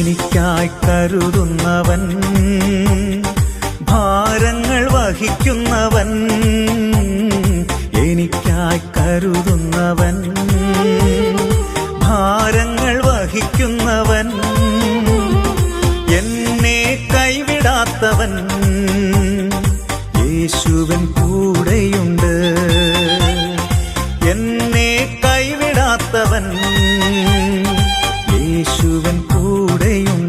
എനിക്കായി കരുതുന്നവൻ, ഭാരങ്ങൾ വഹിക്കുന്നവൻ, എനിക്കായി കരുതുന്നവൻ, ഭാരങ്ങൾ വഹിക്കുന്നവൻ, എന്നെ കൈവിടാത്തവൻ, യേശുവൻ കൂടെയുണ്ട്. എന്നെ കൈവിടാത്തവൻ, യേശുവൻ കൂടെയുണ്ട്.